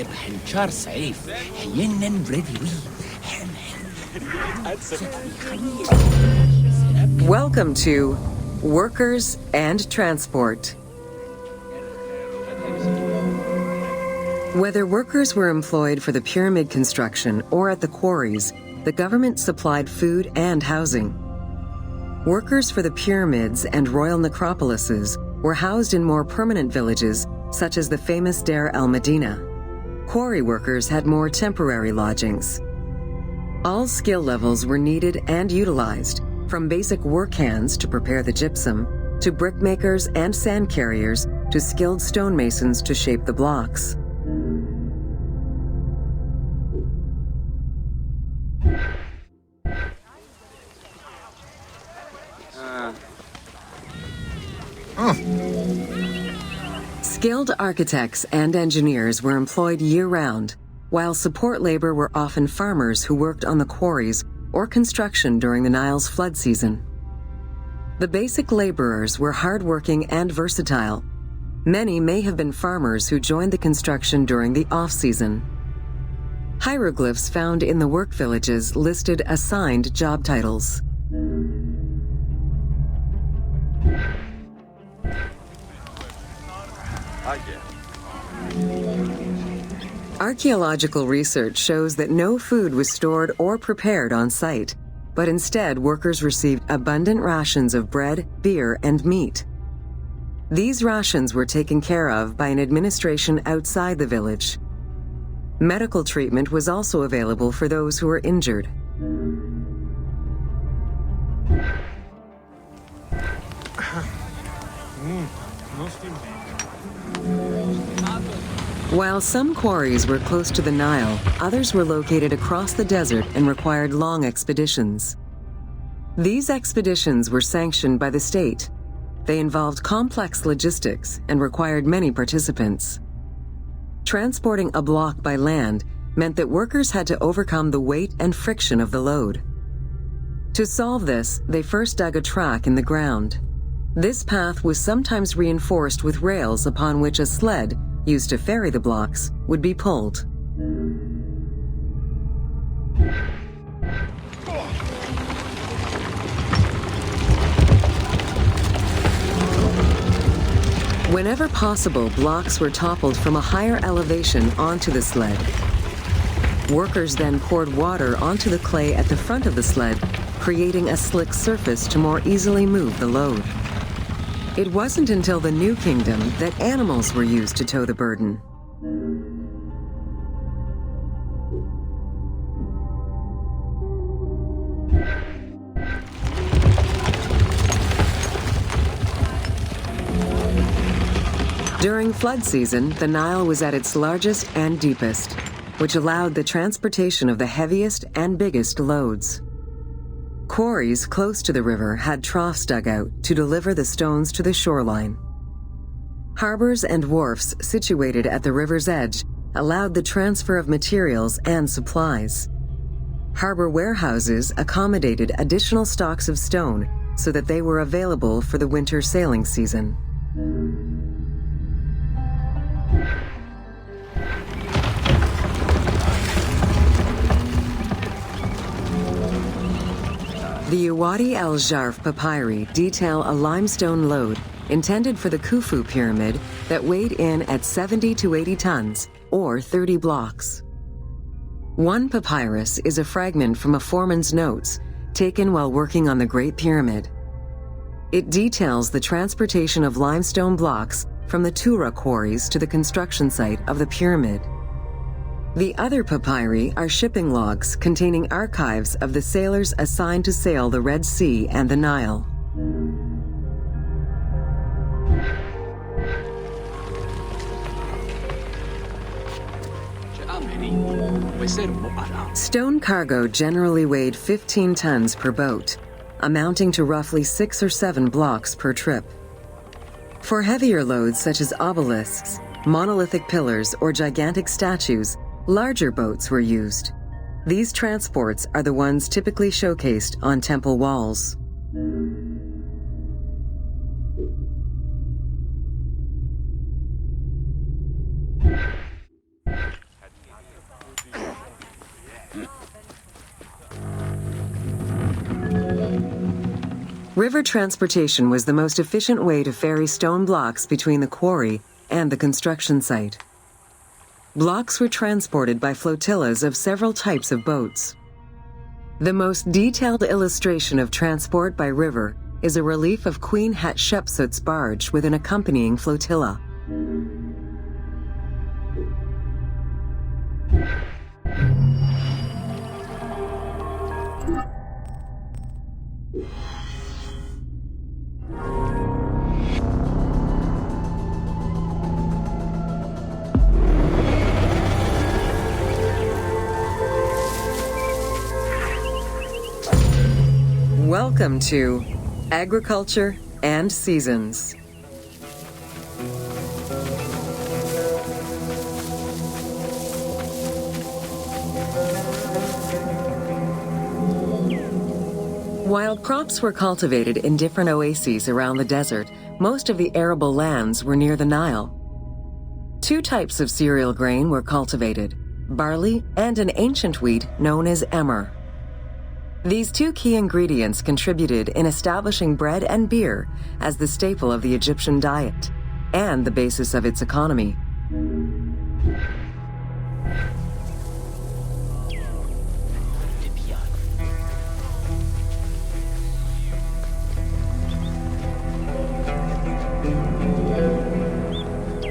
هنشار سيف هينن بريدي. Welcome to Workers and Transport. Whether workers were employed for the pyramid construction or at the quarries, the government supplied food and housing. Workers for the pyramids and royal necropolises were housed in more permanent villages, such as the famous Deir el-Medina. Quarry workers had more temporary lodgings. All skill levels were needed and utilized, from basic work hands to prepare the gypsum, to brickmakers and sand carriers, to skilled stonemasons to shape the blocks. Skilled architects and engineers were employed year-round, while support labor were often farmers who worked on the quarries or construction during the Nile's flood season. The basic laborers were hard-working and versatile. Many may have been farmers who joined the construction during the off-season. Hieroglyphs found in the work villages listed assigned job titles. Archaeological research shows that no food was stored or prepared on site, but instead workers received abundant rations of bread, beer, and meat. These rations were taken care of by an administration outside the village. Medical treatment was also available for those who were injured. While some quarries were close to the Nile, others were located across the desert and required long expeditions. These expeditions were sanctioned by the state. They involved complex logistics and required many participants. Transporting a block by land meant that workers had to overcome the weight and friction of the load. To solve this, they first dug a track in the ground. This path was sometimes reinforced with rails upon which a sled, used to ferry the blocks, would be pulled. Whenever possible, blocks were toppled from a higher elevation onto the sled. Workers then poured water onto the clay at the front of the sled, creating a slick surface to more easily move the load. It wasn't until the New Kingdom that animals were used to tow the burden. During flood season, the Nile was at its largest and deepest, which allowed the transportation of the heaviest and biggest loads. Quarries close to the river had troughs dug out to deliver the stones to the shoreline. Harbors and wharfs situated at the river's edge allowed the transfer of materials and supplies. Harbor warehouses accommodated additional stocks of stone so that they were available for the winter sailing season. The Uwadi el-Jarf papyri detail a limestone load intended for the Khufu pyramid that weighed in at 70 to 80 tons, or 30 blocks. One papyrus is a fragment from a foreman's notes taken while working on the Great Pyramid. It details the transportation of limestone blocks from the Tura quarries to the construction site of the pyramid. The other papyri are shipping logs containing archives of the sailors assigned to sail the Red Sea and the Nile. Stone cargo generally weighed 15 tons per boat, amounting to roughly 6 or 7 blocks per trip. For heavier loads such as obelisks, monolithic pillars, or gigantic statues, larger boats were used. These transports are the ones typically showcased on temple walls. River transportation was the most efficient way to ferry stone blocks between the quarry and the construction site. Blocks were transported by flotillas of several types of boats. The most detailed illustration of transport by river is a relief of Queen Hatshepsut's barge with an accompanying flotilla. Welcome to Agriculture and Seasons. While crops were cultivated in different oases around the desert, most of the arable lands were near the Nile. Two types of cereal grain were cultivated, barley and an ancient wheat known as emmer. These two key ingredients contributed in establishing bread and beer as the staple of the Egyptian diet and the basis of its economy.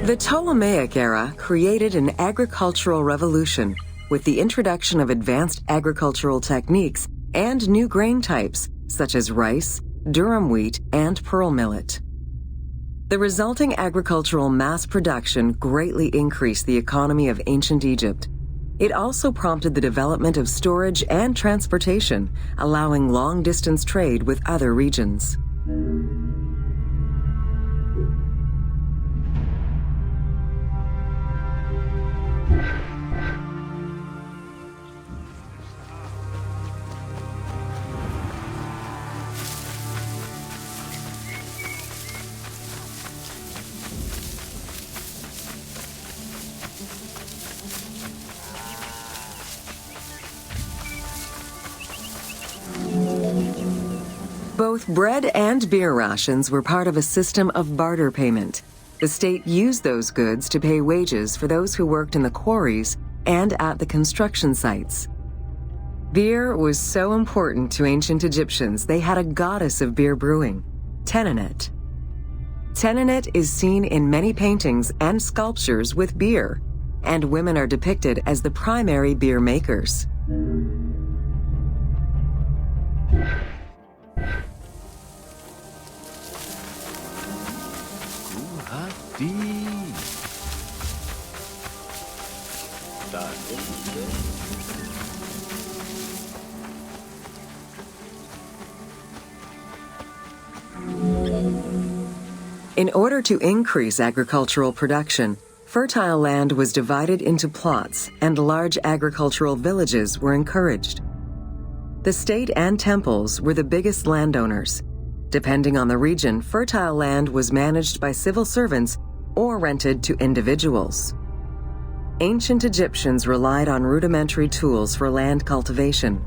The Ptolemaic era created an agricultural revolution with the introduction of advanced agricultural techniques and new grain types such as rice, durum wheat, and pearl millet. The resulting agricultural mass production greatly increased the economy of ancient Egypt. It also prompted the development of storage and transportation, allowing long-distance trade with other regions. Both bread and beer rations were part of a system of barter payment. The state used those goods to pay wages for those who worked in the quarries and at the construction sites. Beer was so important to ancient Egyptians, they had a goddess of beer brewing, Tenenet. Tenenet is seen in many paintings and sculptures with beer, and women are depicted as the primary beer makers. In order to increase agricultural production, fertile land was divided into plots and large agricultural villages were encouraged. The state and temples were the biggest landowners. Depending on the region, fertile land was managed by civil servants or rented to individuals. Ancient Egyptians relied on rudimentary tools for land cultivation.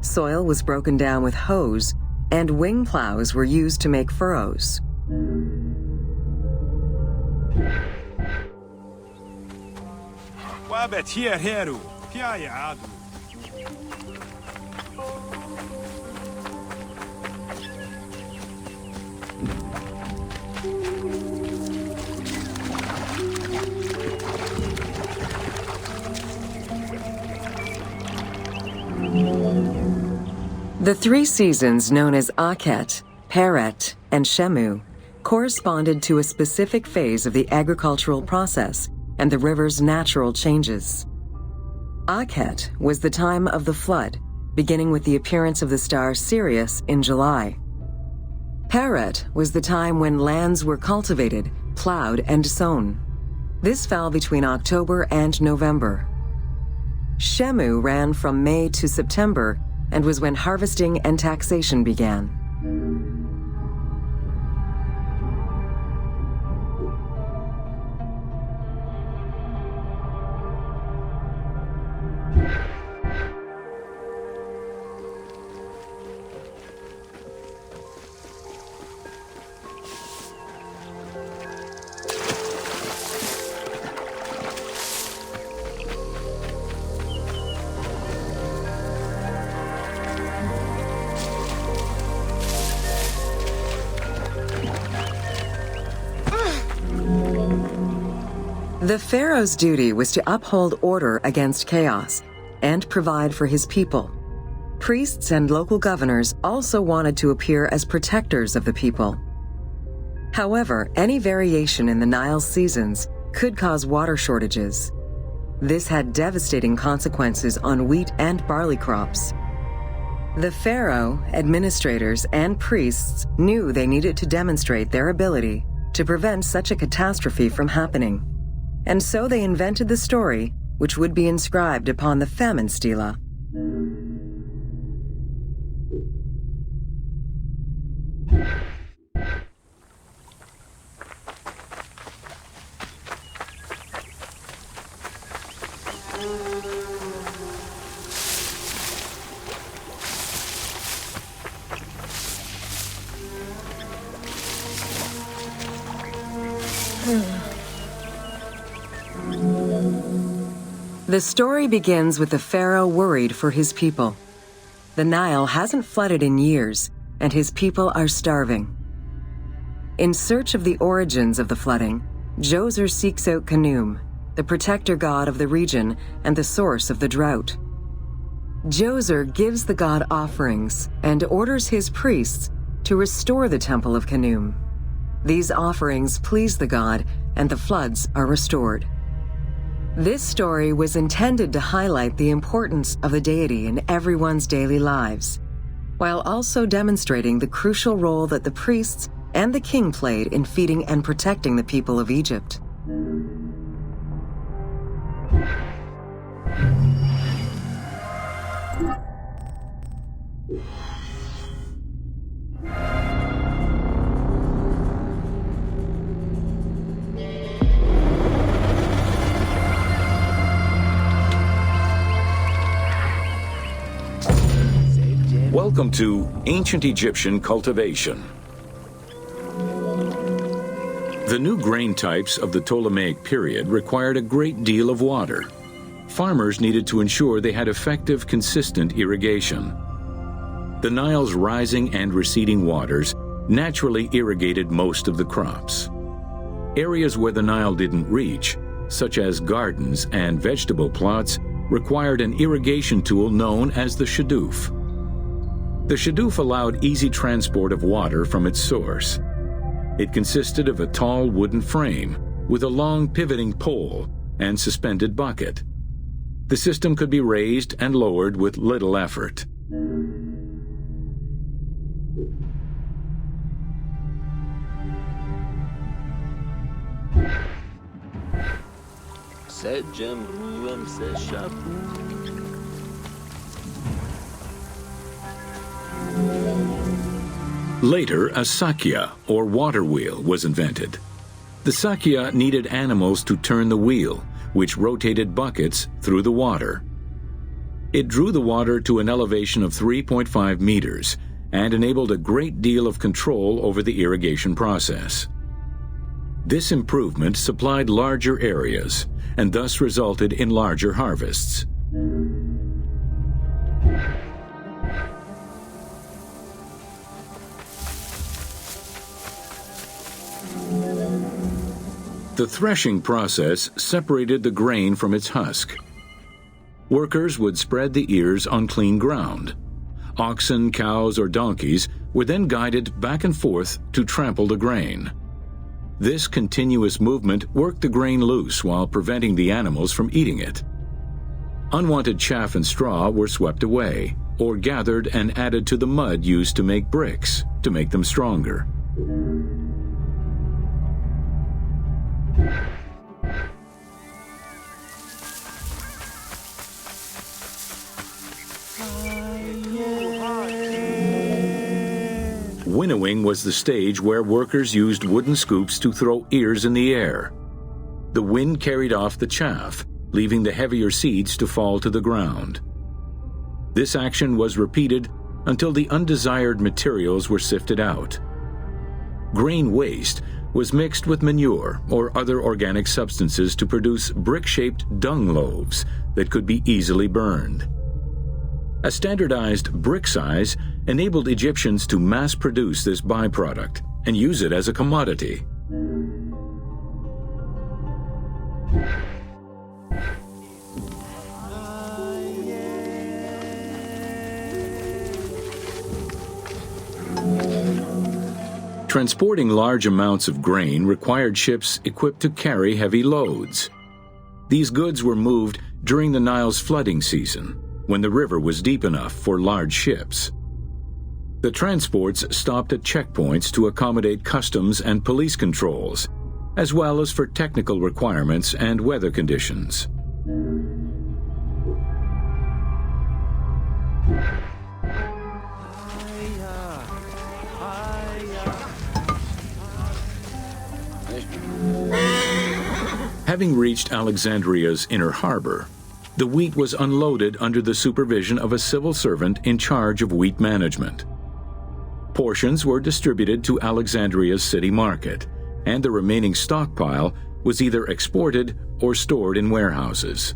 Soil was broken down with hoes, and wing plows were used to make furrows. The three seasons known as Akhet, Peret, and Shemu corresponded to a specific phase of the agricultural process and the river's natural changes. Akhet was the time of the flood, beginning with the appearance of the star Sirius in July. Peret was the time when lands were cultivated, plowed, and sown. This fell between October and November. Shemu ran from May to September and was when harvesting and taxation began. The pharaoh's duty was to uphold order against chaos and provide for his people. Priests and local governors also wanted to appear as protectors of the people. However, any variation in the Nile's seasons could cause water shortages. This had devastating consequences on wheat and barley crops. The pharaoh, administrators, and priests knew they needed to demonstrate their ability to prevent such a catastrophe from happening. And so they invented the story, which would be inscribed upon the famine stela. The story begins with the pharaoh worried for his people. The Nile hasn't flooded in years, and his people are starving. In search of the origins of the flooding, Djoser seeks out Khnum, the protector god of the region and the source of the drought. Djoser gives the god offerings and orders his priests to restore the temple of Khnum. These offerings please the god, and the floods are restored. This story was intended to highlight the importance of the deity in everyone's daily lives, while also demonstrating the crucial role that the priests and the king played in feeding and protecting the people of Egypt. Welcome to Ancient Egyptian Cultivation. The new grain types of the Ptolemaic period required a great deal of water. Farmers needed to ensure they had effective, consistent irrigation. The Nile's rising and receding waters naturally irrigated most of the crops. Areas where the Nile didn't reach, such as gardens and vegetable plots, required an irrigation tool known as the shadoof. The shadoof allowed easy transport of water from its source. It consisted of a tall wooden frame with a long pivoting pole and suspended bucket. The system could be raised and lowered with little effort. Later, a sakya, or water wheel, was invented. The sakya needed animals to turn the wheel, which rotated buckets through the water. It drew the water to an elevation of 3.5 meters and enabled a great deal of control over the irrigation process. This improvement supplied larger areas and thus resulted in larger harvests. The threshing process separated the grain from its husk. Workers would spread the ears on clean ground. Oxen, cows, or donkeys were then guided back and forth to trample the grain. This continuous movement worked the grain loose while preventing the animals from eating it. Unwanted chaff and straw were swept away, or gathered and added to the mud used to make bricks, to make them stronger. Winnowing was the stage where workers used wooden scoops to throw ears in the air. The wind carried off the chaff, leaving the heavier seeds to fall to the ground. This action was repeated until the undesired materials were sifted out. Grain waste was mixed with manure or other organic substances to produce brick-shaped dung loaves that could be easily burned. A standardized brick size enabled Egyptians to mass-produce this byproduct and use it as a commodity. Transporting large amounts of grain required ships equipped to carry heavy loads. These goods were moved during the Nile's flooding season, when the river was deep enough for large ships. The transports stopped at checkpoints to accommodate customs and police controls, as well as for technical requirements and weather conditions. Having reached Alexandria's inner harbor, the wheat was unloaded under the supervision of a civil servant in charge of wheat management. Portions were distributed to Alexandria's city market, and the remaining stockpile was either exported or stored in warehouses.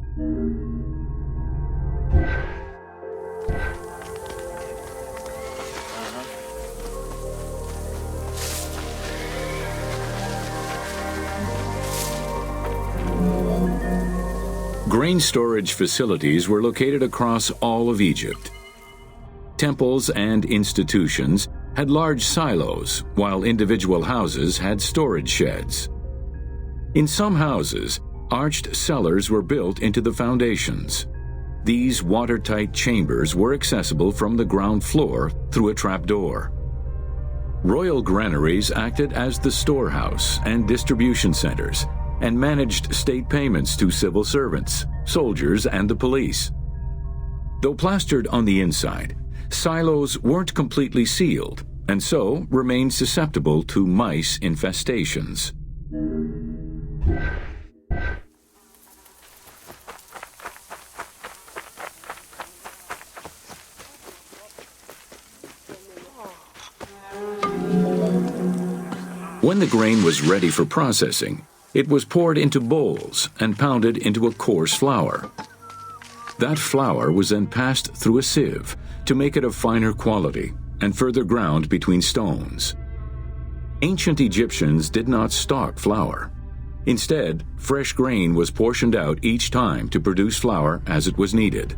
Grain storage facilities were located across all of Egypt. Temples and institutions had large silos, while individual houses had storage sheds. In some houses, arched cellars were built into the foundations. These watertight chambers were accessible from the ground floor through a trapdoor. Royal granaries acted as the storehouse and distribution centers, and managed state payments to civil servants, soldiers, and the police. Though plastered on the inside, silos weren't completely sealed, and so remained susceptible to mice infestations. When the grain was ready for processing, it was poured into bowls and pounded into a coarse flour. That flour was then passed through a sieve to make it of finer quality and further ground between stones. Ancient Egyptians did not stock flour. Instead, fresh grain was portioned out each time to produce flour as it was needed.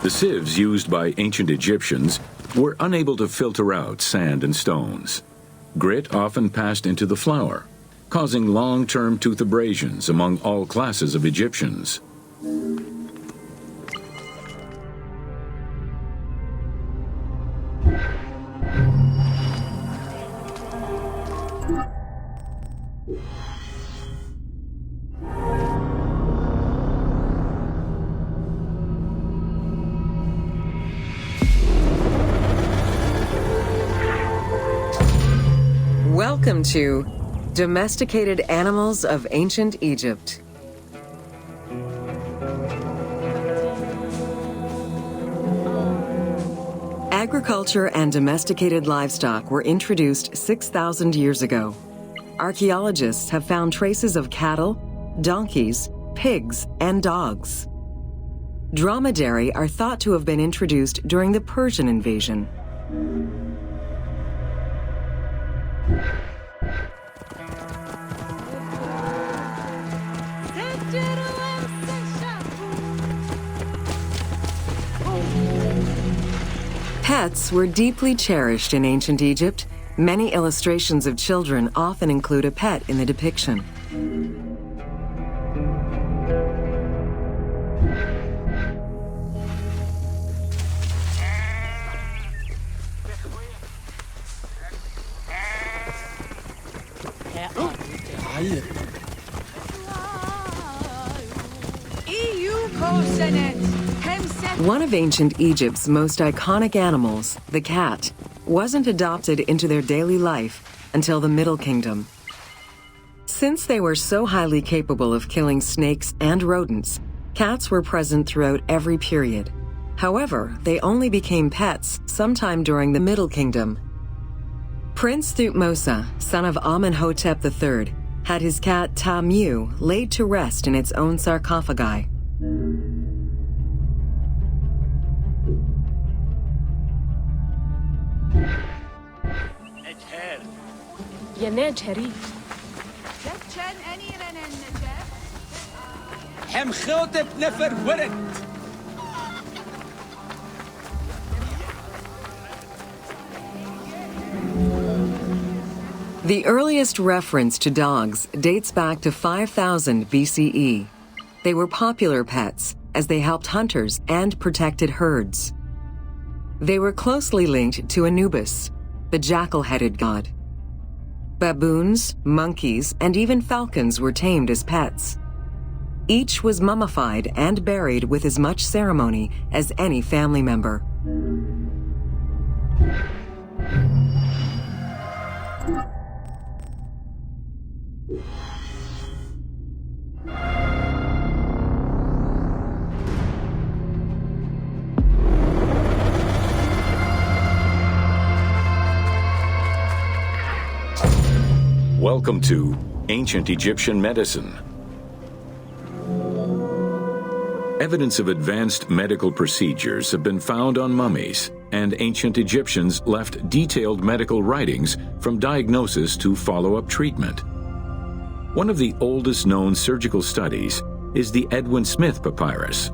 The sieves used by ancient Egyptians were unable to filter out sand and stones. Grit often passed into the flour, causing long-term tooth abrasions among all classes of Egyptians. Welcome to Domesticated Animals of Ancient Egypt. Agriculture and domesticated livestock were introduced 6,000 years ago. Archaeologists have found traces of cattle, donkeys, pigs, and dogs. Dromedary are thought to have been introduced during the Persian invasion. Pets were deeply cherished in ancient Egypt. Many illustrations of children often include a pet in the depiction. One of ancient Egypt's most iconic animals, the cat, wasn't adopted into their daily life until the Middle Kingdom. Since they were so highly capable of killing snakes and rodents, cats were present throughout every period. However, they only became pets sometime during the Middle Kingdom. Prince Thutmose, son of Amenhotep III, had his cat Tamu laid to rest in its own sarcophagi. يناج هري هم خوتب نفر ورد. The earliest reference to dogs dates back to 5000 BCE. They were popular pets as they helped hunters and protected herds. They were closely linked to Anubis, the jackal-headed god. Baboons, monkeys, and even falcons were tamed as pets. Each was mummified and buried with as much ceremony as any family member. Welcome to Ancient Egyptian Medicine. Evidence of advanced medical procedures have been found on mummies, and ancient Egyptians left detailed medical writings from diagnosis to follow-up treatment. One of the oldest known surgical studies is the Edwin Smith Papyrus.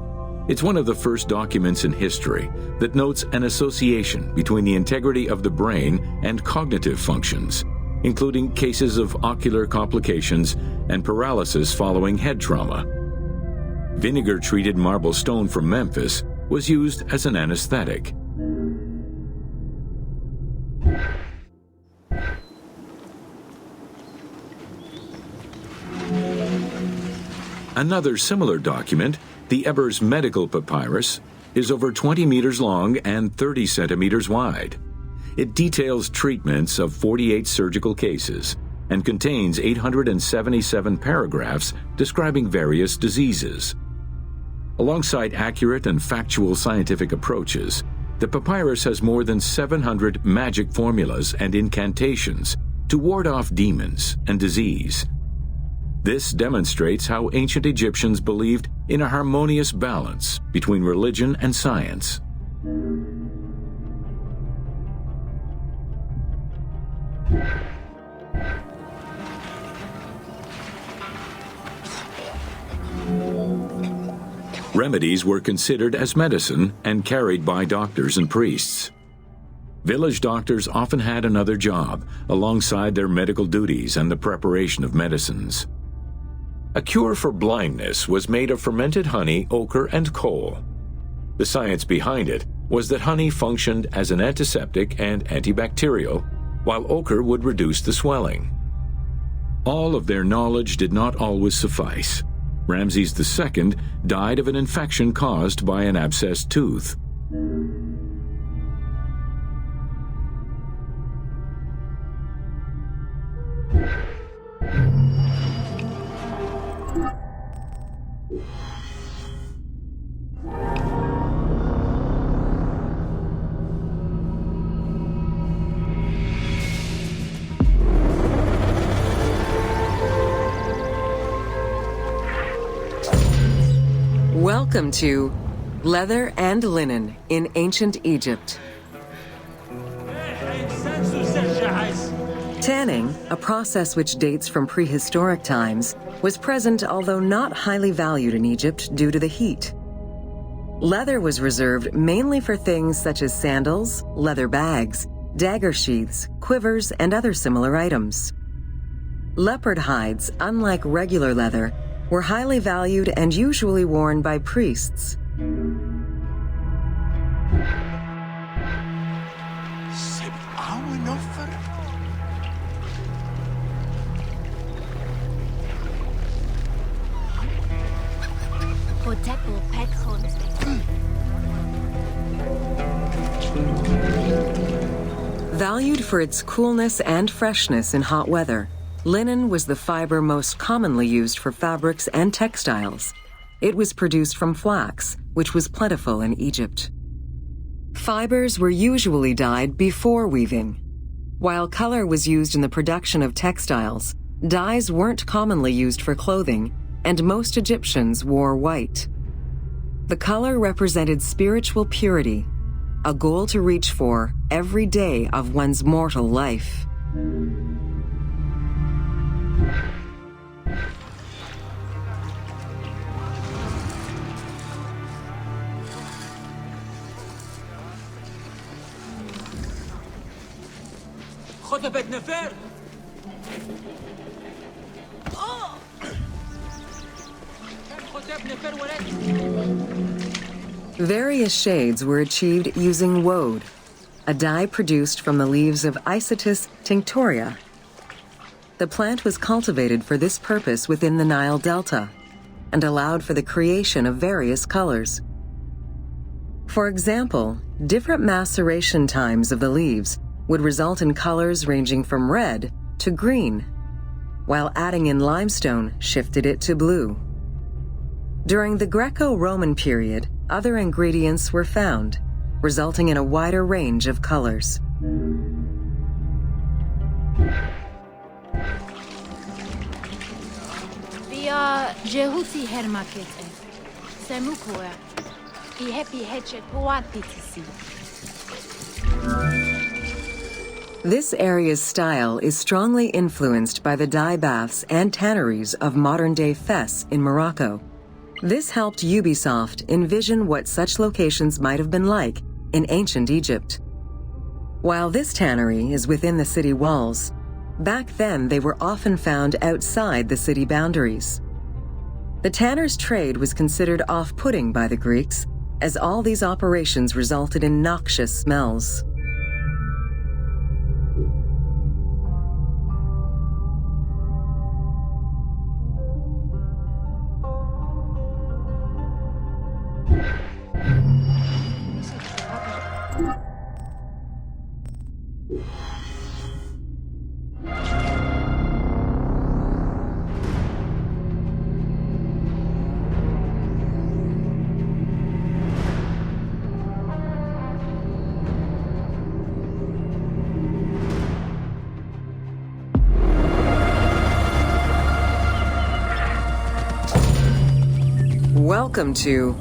It's one of the first documents in history that notes an association between the integrity of the brain and cognitive functions, including cases of ocular complications and paralysis following head trauma. Vinegar-treated marble stone from Memphis was used as an anesthetic. Another similar document, the Ebers Medical Papyrus, is over 20 meters long and 30 centimeters wide. It details treatments of 48 surgical cases and contains 877 paragraphs describing various diseases. Alongside accurate and factual scientific approaches, the papyrus has more than 700 magic formulas and incantations to ward off demons and disease. This demonstrates how ancient Egyptians believed in a harmonious balance between religion and science. Remedies were considered as medicine and carried by doctors and priests. Village doctors often had another job alongside their medical duties and the preparation of medicines. A cure for blindness was made of fermented honey, ochre, and coal. The science behind it was that honey functioned as an antiseptic and antibacterial, while ochre would reduce the swelling. All of their knowledge did not always suffice. Ramses II died of an infection caused by an abscessed tooth. Welcome to Leather and Linen in Ancient Egypt. Tanning, a process which dates from prehistoric times, was present although not highly valued in Egypt due to the heat. Leather was reserved mainly for things such as sandals, leather bags, dagger sheaths, quivers, and other similar items. Leopard hides, unlike regular leather, were highly valued and usually worn by priests. Valued for its coolness and freshness in hot weather, linen was the fiber most commonly used for fabrics and textiles. It was produced from flax, which was plentiful in Egypt. Fibers were usually dyed before weaving. While color was used in the production of textiles, dyes weren't commonly used for clothing, and most Egyptians wore white. The color represented spiritual purity, a goal to reach for every day of one's mortal life. خطبت نفر خطب نفر ولد Various shades were achieved using woad, a dye produced from the leaves of Isotis tinctoria. The plant was cultivated for this purpose within the Nile Delta and allowed for the creation of various colors. For example, different maceration times of the leaves would result in colors ranging from red to green, while adding in limestone shifted it to blue. During the Greco-Roman period, other ingredients were found, resulting in a wider range of colors. Via Jehusi Hermakete, Semukua, I happy hatchet Poatitisi. This area's style is strongly influenced by the dye baths and tanneries of modern-day Fes in Morocco. This helped Ubisoft envision what such locations might have been like in ancient Egypt. While this tannery is within the city walls, back then they were often found outside the city boundaries. The tanner's trade was considered off-putting by the Greeks, as all these operations resulted in noxious smells. Welcome to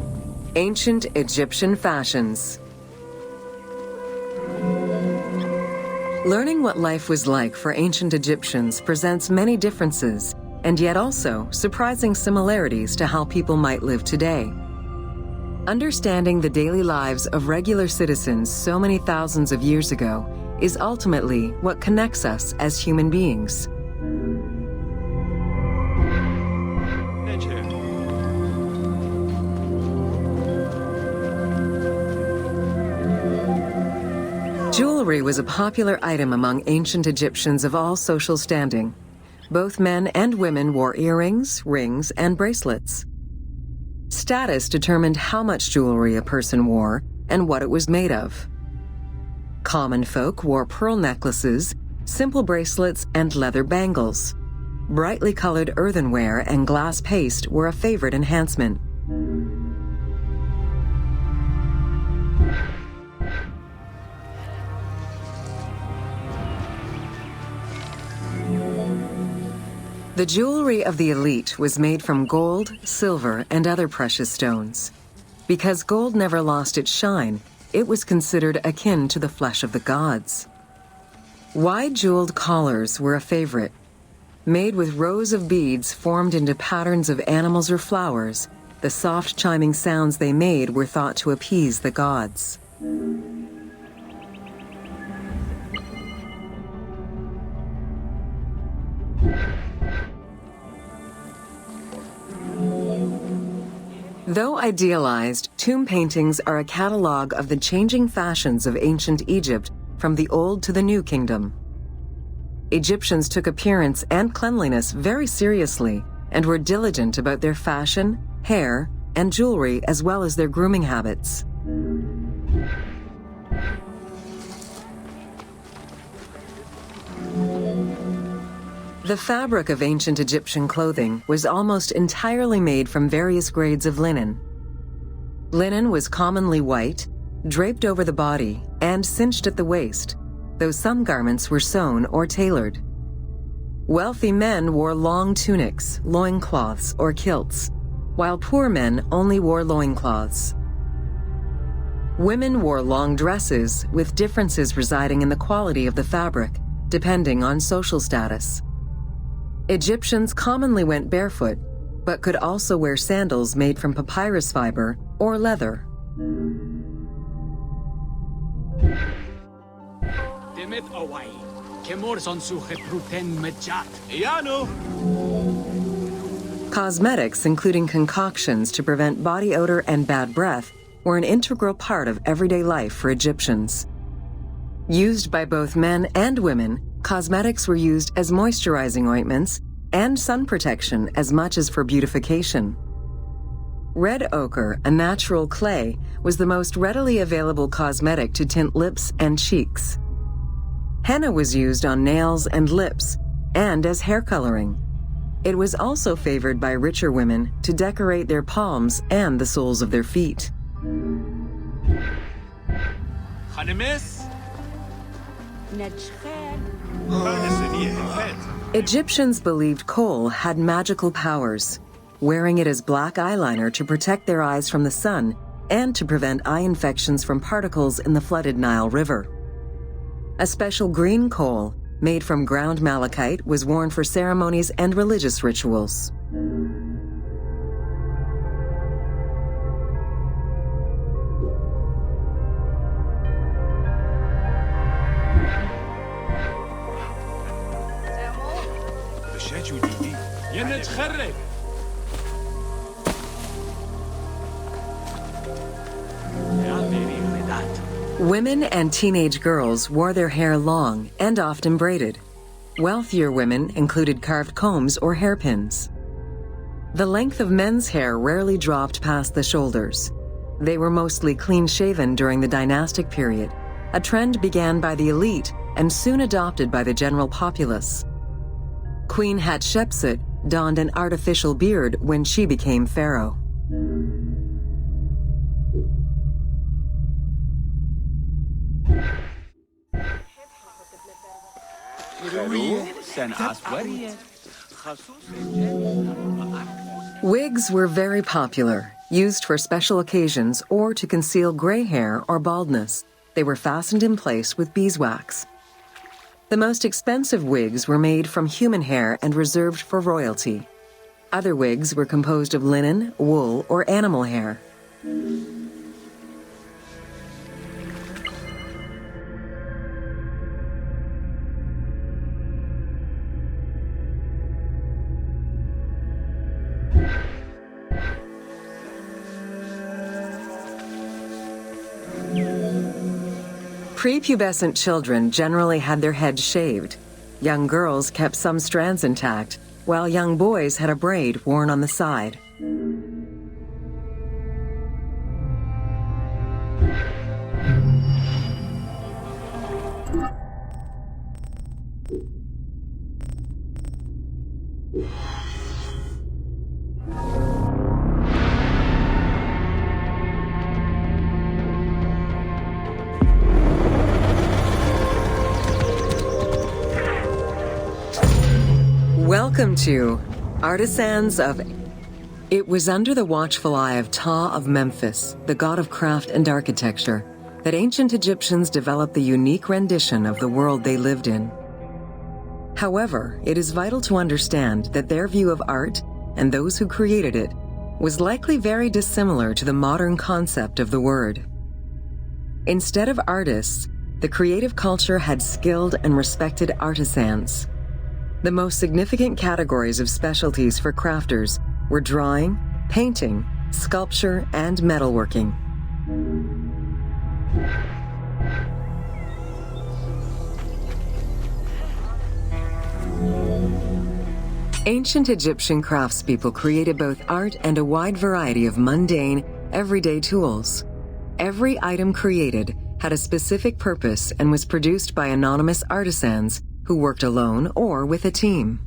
Ancient Egyptian Fashions. Learning what life was like for ancient Egyptians presents many differences, and yet also surprising similarities to how people might live today. Understanding the daily lives of regular citizens so many thousands of years ago is ultimately what connects us as human beings. Jewelry was a popular item among ancient Egyptians of all social standing. Both men and women wore earrings, rings, and bracelets. Status determined how much jewelry a person wore and what it was made of. Common folk wore pearl necklaces, simple bracelets, and leather bangles. Brightly colored earthenware and glass paste were a favorite enhancement. The jewelry of the elite was made from gold, silver, and other precious stones. Because gold never lost its shine, it was considered akin to the flesh of the gods. Wide jeweled collars were a favorite. Made with rows of beads formed into patterns of animals or flowers, the soft chiming sounds they made were thought to appease the gods. Though idealized, tomb paintings are a catalog of the changing fashions of ancient Egypt from the Old to the New Kingdom. Egyptians took appearance and cleanliness very seriously and were diligent about their fashion, hair, and jewelry as well as their grooming habits. The fabric of ancient Egyptian clothing was almost entirely made from various grades of linen. Linen was commonly white, draped over the body, and cinched at the waist, though some garments were sewn or tailored. Wealthy men wore long tunics, loincloths, or kilts, while poor men only wore loincloths. Women wore long dresses, with differences residing in the quality of the fabric, depending on social status. Egyptians commonly went barefoot, but could also wear sandals made from papyrus fiber or leather. Cosmetics, including concoctions to prevent body odor and bad breath, were an integral part of everyday life for Egyptians. Used by both men and women, cosmetics were used as moisturizing ointments and sun protection as much as for beautification. Red ochre, a natural clay, was the most readily available cosmetic to tint lips and cheeks. Henna was used on nails and lips, and as hair coloring. It was also favored by richer women to decorate their palms and the soles of their feet. Egyptians believed kohl had magical powers, wearing it as black eyeliner to protect their eyes from the sun and to prevent eye infections from particles in the flooded Nile River. A special green kohl, made from ground malachite, was worn for ceremonies and religious rituals. Women and teenage girls wore their hair long and often braided. Wealthier women included carved combs or hairpins. The length of men's hair rarely dropped past the shoulders. They were mostly clean-shaven during the dynastic period, a trend began by the elite and soon adopted by the general populace. Queen Hatshepsut donned an artificial beard when she became pharaoh. Wigs were very popular, used for special occasions or to conceal gray hair or baldness. They were fastened in place with beeswax. The most expensive wigs were made from human hair and reserved for royalty. Other wigs were composed of linen, wool, or animal hair. Prepubescent children generally had their heads shaved. Young girls kept some strands intact, while young boys had a braid worn on the side. Welcome to Artisans of... It was under the watchful eye of Ptah of Memphis, the god of craft and architecture, that ancient Egyptians developed the unique rendition of the world they lived in. However, it is vital to understand that their view of art, and those who created it, was likely very dissimilar to the modern concept of the word. Instead of artists, the creative culture had skilled and respected artisans. The most significant categories of specialties for crafters were drawing, painting, sculpture, and metalworking. Ancient Egyptian craftspeople created both art and a wide variety of mundane, everyday tools. Every item created had a specific purpose and was produced by anonymous artisans who worked alone or with a team.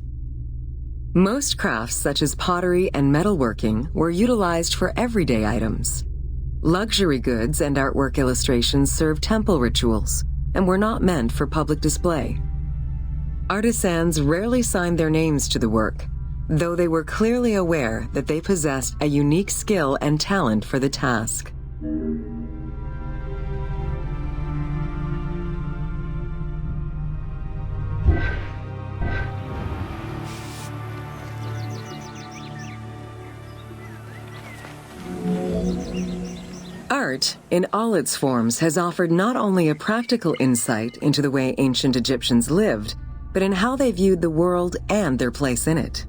Most crafts, such as pottery and metalworking, were utilized for everyday items. Luxury goods and artwork illustrations served temple rituals and were not meant for public display. Artisans rarely signed their names to the work, though they were clearly aware that they possessed a unique skill and talent for the task. Art, in all its forms, has offered not only a practical insight into the way ancient Egyptians lived, but in how they viewed the world and their place in it.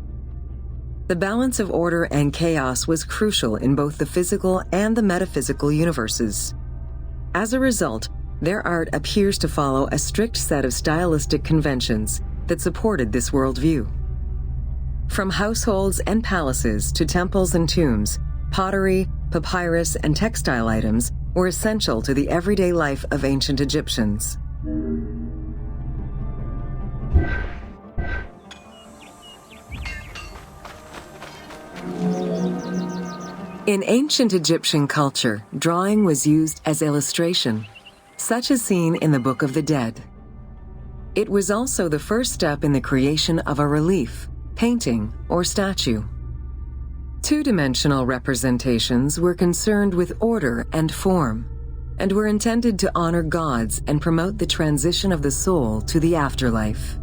The balance of order and chaos was crucial in both the physical and the metaphysical universes. As a result, their art appears to follow a strict set of stylistic conventions that supported this worldview. From households and palaces to temples and tombs, pottery, papyrus, and textile items were essential to the everyday life of ancient Egyptians. In ancient Egyptian culture, drawing was used as illustration, such as seen in the Book of the Dead. It was also the first step in the creation of a relief, painting, or statue. Two-dimensional representations were concerned with order and form, and were intended to honor gods and promote the transition of the soul to the afterlife.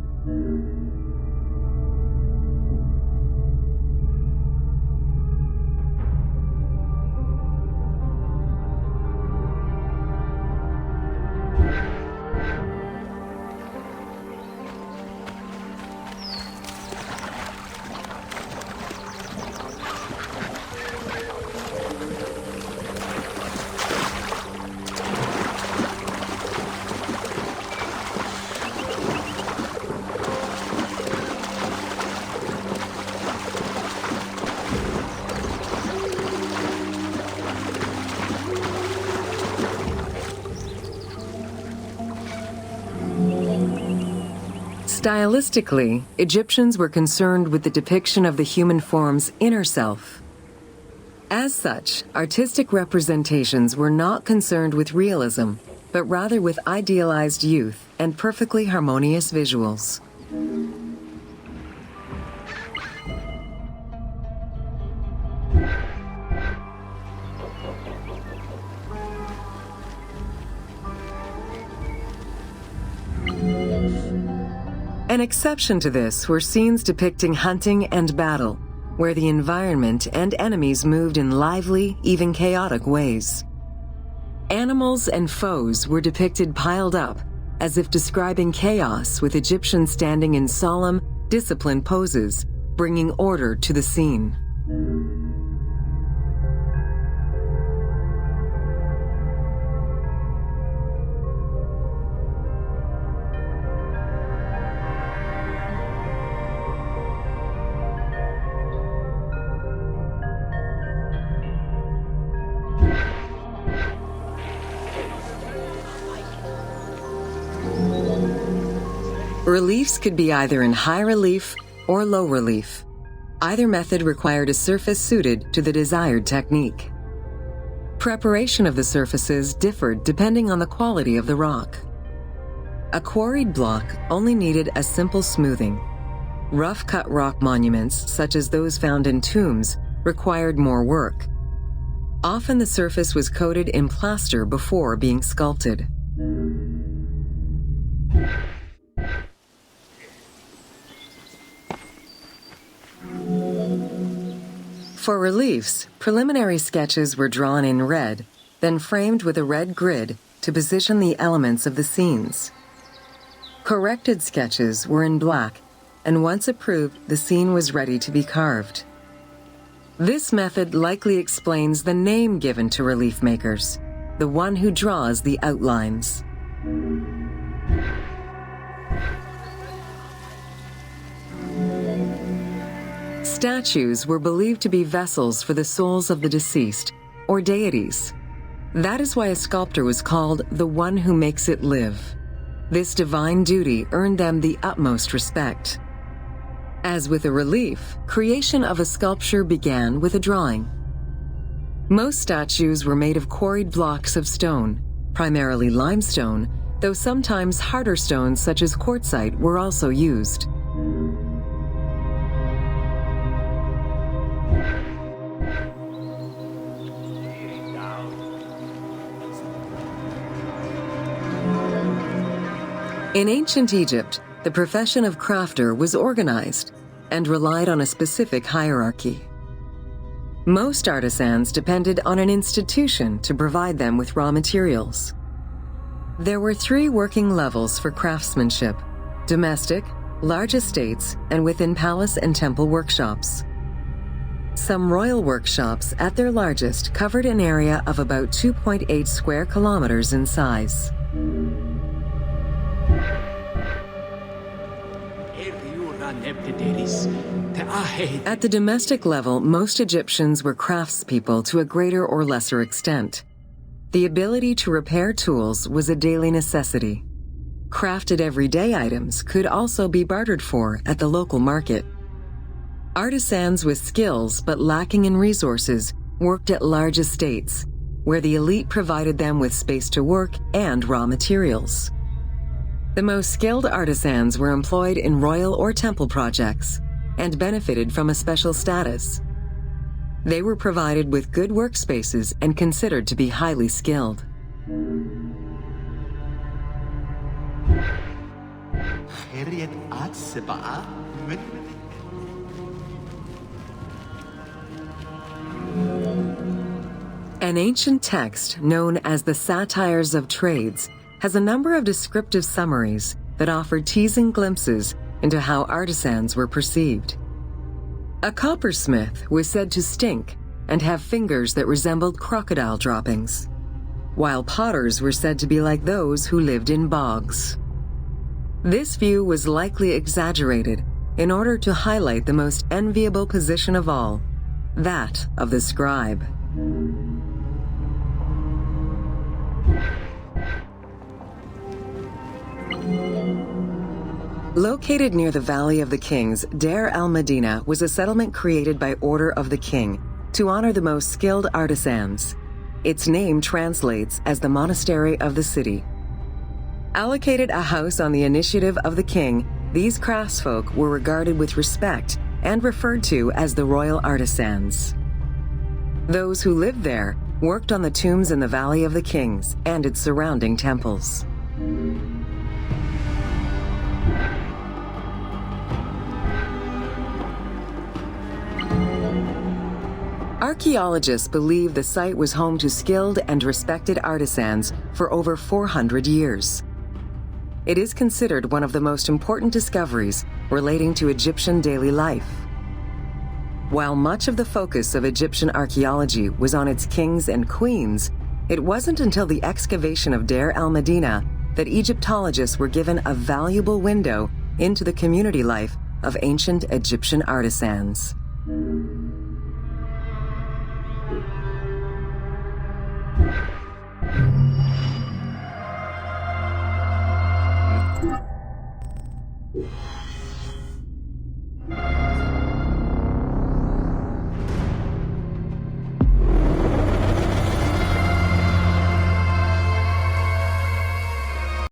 Stylistically, Egyptians were concerned with the depiction of the human form's inner self. As such, artistic representations were not concerned with realism, but rather with idealized youth and perfectly harmonious visuals. An exception to this were scenes depicting hunting and battle, where the environment and enemies moved in lively, even chaotic ways. Animals and foes were depicted piled up, as if describing chaos, with Egyptians standing in solemn, disciplined poses, bringing order to the scene. Reliefs could be either in high relief or low relief. Either method required a surface suited to the desired technique. Preparation of the surfaces differed depending on the quality of the rock. A quarried block only needed a simple smoothing. Rough-cut rock monuments, such as those found in tombs, required more work. Often the surface was coated in plaster before being sculpted. For reliefs, preliminary sketches were drawn in red, then framed with a red grid to position the elements of the scenes. Corrected sketches were in black, and once approved, the scene was ready to be carved. This method likely explains the name given to relief makers, the one who draws the outlines. Statues were believed to be vessels for the souls of the deceased, or deities. That is why a sculptor was called the one who makes it live. This divine duty earned them the utmost respect. As with a relief, creation of a sculpture began with a drawing. Most statues were made of quarried blocks of stone, primarily limestone, though sometimes harder stones such as quartzite were also used. In ancient Egypt, the profession of crafter was organized and relied on a specific hierarchy. Most artisans depended on an institution to provide them with raw materials. There were 3 working levels for craftsmanship: domestic, large estates, and within palace and temple workshops. Some royal workshops at their largest covered an area of about 2.8 square kilometers in size. At the domestic level, most Egyptians were craftspeople to a greater or lesser extent. The ability to repair tools was a daily necessity. Crafted everyday items could also be bartered for at the local market. Artisans with skills but lacking in resources worked at large estates, where the elite provided them with space to work and raw materials. The most skilled artisans were employed in royal or temple projects and benefited from a special status. They were provided with good workspaces and considered to be highly skilled. An ancient text known as the Satires of Trades has a number of descriptive summaries that offer teasing glimpses into how artisans were perceived. A coppersmith was said to stink and have fingers that resembled crocodile droppings, while potters were said to be like those who lived in bogs. This view was likely exaggerated in order to highlight the most enviable position of all, that of the scribe. Located near the Valley of the Kings, Deir al-Medina was a settlement created by order of the king to honor the most skilled artisans. Its name translates as the monastery of the city. Allocated a house on the initiative of the king, these craftsfolk were regarded with respect and referred to as the royal artisans. Those who lived there worked on the tombs in the Valley of the Kings and its surrounding temples. Archaeologists believe the site was home to skilled and respected artisans for over 400 years. It is considered one of the most important discoveries relating to Egyptian daily life. While much of the focus of Egyptian archaeology was on its kings and queens, it wasn't until the excavation of Deir al-Medina that Egyptologists were given a valuable window into the community life of ancient Egyptian artisans.